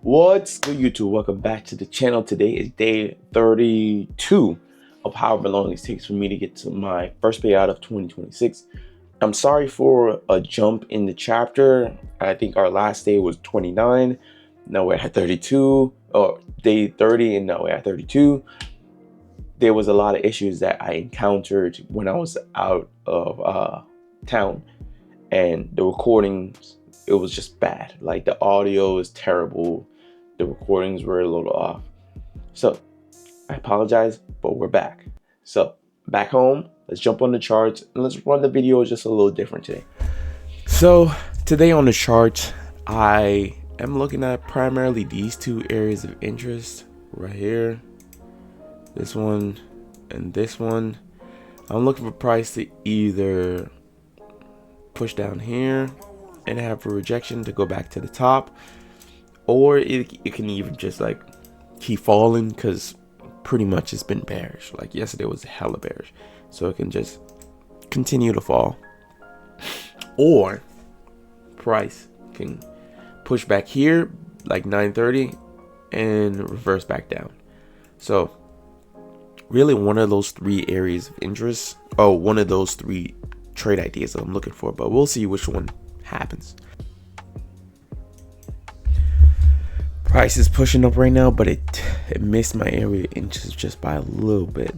What's good, YouTube? Welcome back to the channel. Today is day 32 of however long it takes for me to get to my first payout of 2026. I'm sorry for a jump in the chapter. I think our last day was 29. Now we're at 32, or day 30, and now we're at 32. There was a lot of issues that I encountered when I was out of town, and the recordings, it was just bad. Like, the audio is terrible. The recordings were a little off. So I apologize, but we're back. So back home, let's jump on the charts and let's run the video just a little different today. So today on the charts, I am looking at primarily these two areas of interest right here. This one and this one. I'm looking for price to either push down here and have a rejection to go back to the top, or it can even just like keep falling, because pretty much it's been bearish. Like yesterday was hella bearish, so it can just continue to fall, or price can push back here like 930 and reverse back down. So really one of those three areas of interest, one of those three trade ideas that I'm looking for, but we'll see which one happens. Price is pushing up right now, but it missed my area inches just by a little bit.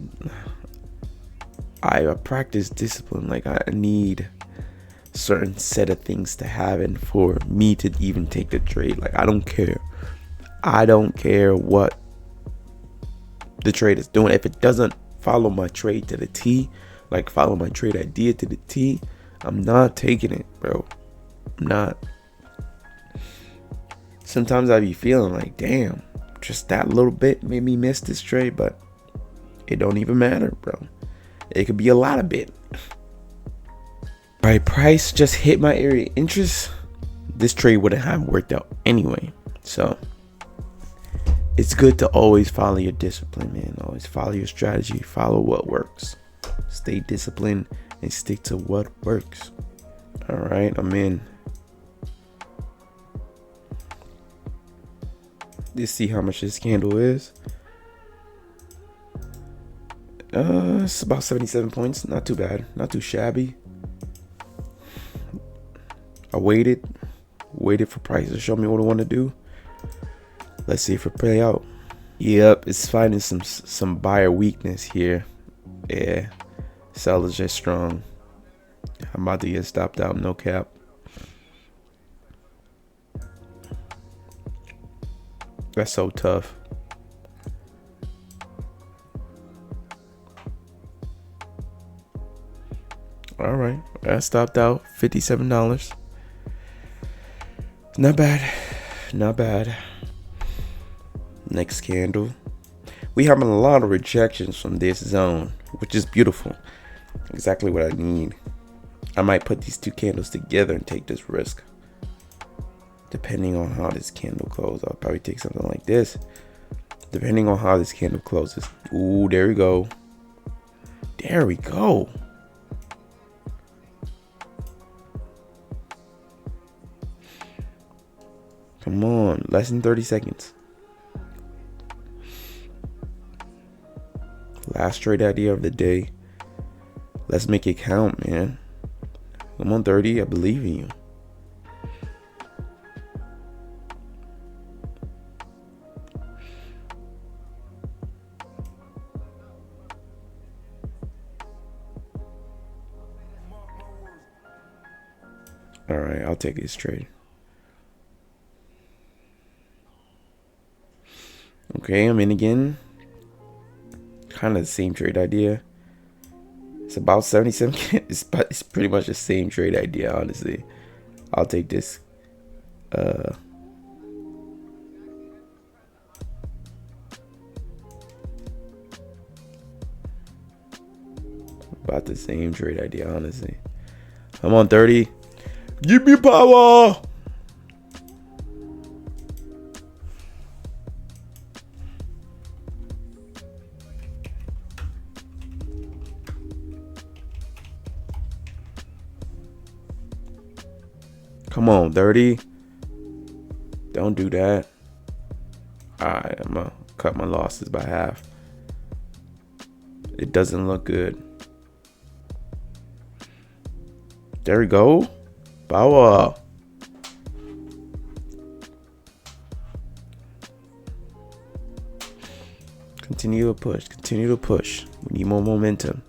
I practice discipline. Like, I need a certain set of things to happen for me to even take the trade. Like, I don't care what the trade is doing. If it doesn't follow my trade to the T, like follow my trade idea to the T, I'm not taking it, bro. I'm not. Sometimes I be feeling like, damn, just that little bit made me miss this trade, but it don't even matter, bro. It could be a lot of bit. Right, price just hit my area interest. This trade wouldn't have worked out anyway. So it's good to always follow your discipline, man. Always follow your strategy. Follow what works. Stay disciplined and stick to what works. All right, I'm in. Let's see how much this candle is. It's about 77 points. Not too bad. Not too shabby. I waited for price to show me what I want to do. Let's see if it play out. Yep, it's finding some buyer weakness here. Yeah, sellers just strong. I'm about to get stopped out. No cap. That's so tough. All right, I stopped out. $57. Not bad. Not bad. Next candle. We having a lot of rejections from this zone, which is beautiful. Exactly what I need. I might put these two candles together and take this risk. Depending on how this candle closes, I'll probably take something like this. Depending on how this candle closes. Ooh, there we go. There we go. Come on, less than 30 seconds. Last trade idea of the day. Let's make it count, man. Come on, 30. I believe in you. All right, I'll take this trade. Okay, I'm in again. Kind of the same trade idea. It's about 77. It's pretty much the same trade idea, honestly. I'll take this. About the same trade idea, honestly. I'm on 30. Give me power. Come on, 30. Don't do that. Alright, I'm gonna cut my losses by half. It doesn't look good. There we go. Power. Continue to push. Continue to push. We need more momentum.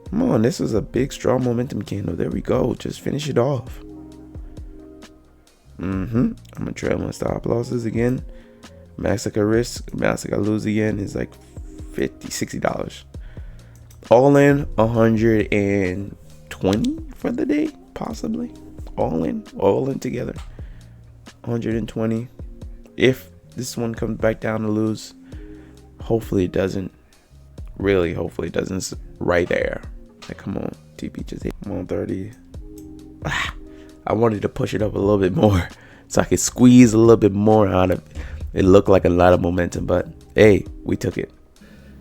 Come on, this is a big, strong momentum candle. There we go. Just finish it off. I'm gonna trail my stop losses again. Max I could risk, max I could lose again is like $50-$60. All in 120 for the day, possibly. All in together. 120. If this one comes back down to lose, hopefully it doesn't. Really, hopefully it doesn't. It's right there. Like, come on, TP just hit 130. I wanted to push it up a little bit more so I could squeeze a little bit more out of it. It looked like a lot of momentum, but hey, we took it.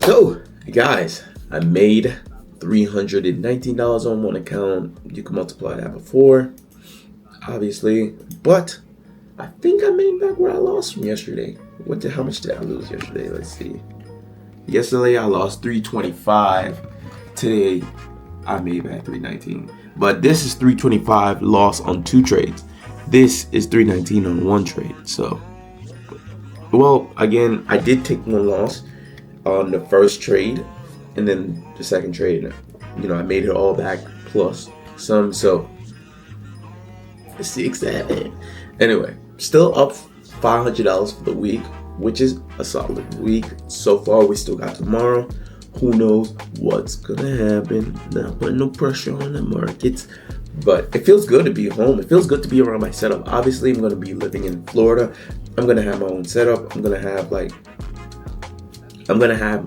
So, guys, I made $319 on one account. You can multiply that by 4, obviously, but I think I made back what I lost from yesterday. How much did I lose yesterday? Let's see. Yesterday I lost $325. Today I made back $319. But this is $325 loss on 2 trades. This is $319 on 1 trade. So, well, again, I did take 1 loss on the first trade, and then the second trade, you know, I made it all back plus some. So 6 that. Anyway, still up $500 for the week, which is a solid week so far. We still got tomorrow. Who knows what's gonna happen? Not putting no pressure on the markets, but it feels good to be home. It feels good to be around my setup. Obviously, I'm gonna be living in Florida. I'm gonna have my own setup. I'm gonna have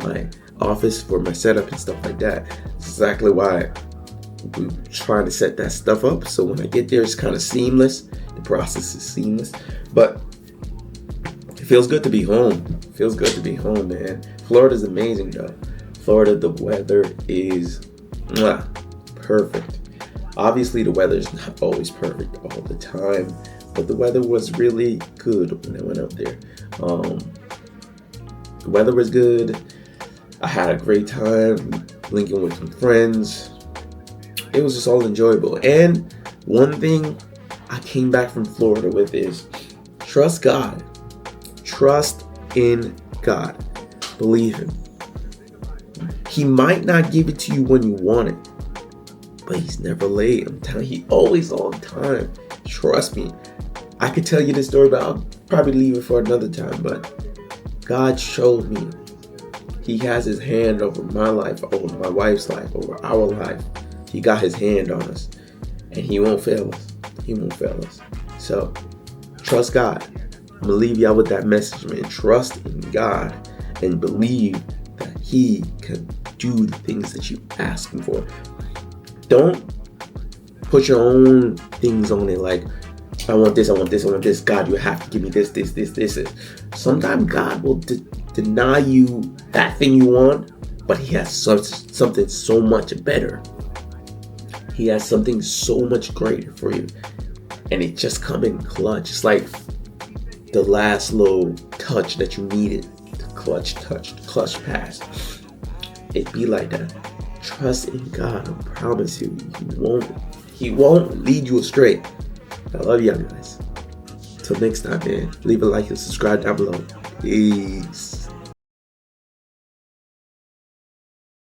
my office for my setup and stuff like that. That's exactly why we're trying to set that stuff up. So when I get there, it's kind of seamless. The process is seamless, but it feels good to be home. It feels good to be home, man. Florida's amazing, though. Florida, the weather is perfect. Obviously, the weather is not always perfect all the time, but the weather was really good when I went up there. The weather was good. I had a great time linking with some friends. It was just all enjoyable. And one thing I came back from Florida with is trust God. Trust in God. Believe Him. He might not give it to you when you want it, but He's never late. I'm telling you, He always on time. Trust me. I could tell you this story, but I'll probably leave it for another time. But God showed me He has His hand over my life, over my wife's life, over our life. He got His hand on us, and He won't fail us. He won't fail us. So, trust God. I'm going to leave y'all with that message, man. Trust in God and believe that He can do the things that you ask Him for. Don't put your own things on it like, I want this, I want this, I want this. God, you have to give me this. Sometimes God will deny you that thing you want, but He has something so much better. He has something so much greater for you. And it just come in clutch. It's like the last little touch that you needed. The clutch touch, the clutch pass. It be like that. Trust in God. I promise you, He won't lead you astray. I love y'all guys. Till next time, man. Leave a like and subscribe down below. Peace.